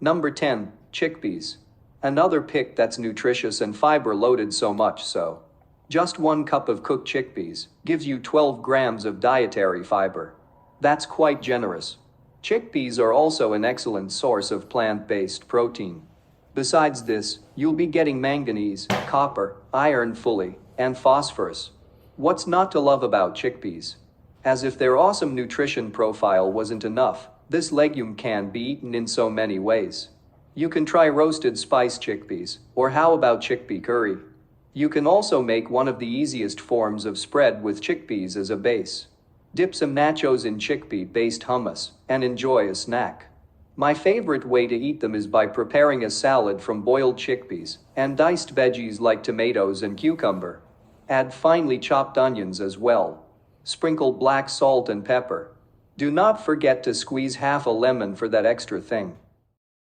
Number 10. Chickpeas. Another pick that's nutritious and fiber-loaded, so much so. Just 1 cup of cooked chickpeas gives you 12 grams of dietary fiber. That's quite generous. Chickpeas are also an excellent source of plant-based protein. Besides this, you'll be getting manganese, copper, iron fully, and phosphorus. What's not to love about chickpeas? As if their awesome nutrition profile wasn't enough, this legume can be eaten in so many ways. You can try roasted spice chickpeas, or how about chickpea curry? You can also make one of the easiest forms of spread with chickpeas as a base. Dip some nachos in chickpea-based hummus, and enjoy a snack. My favorite way to eat them is by preparing a salad from boiled chickpeas and diced veggies like tomatoes and cucumber. Add finely chopped onions as well. Sprinkle black salt and pepper. Do not forget to squeeze half a lemon for that extra thing.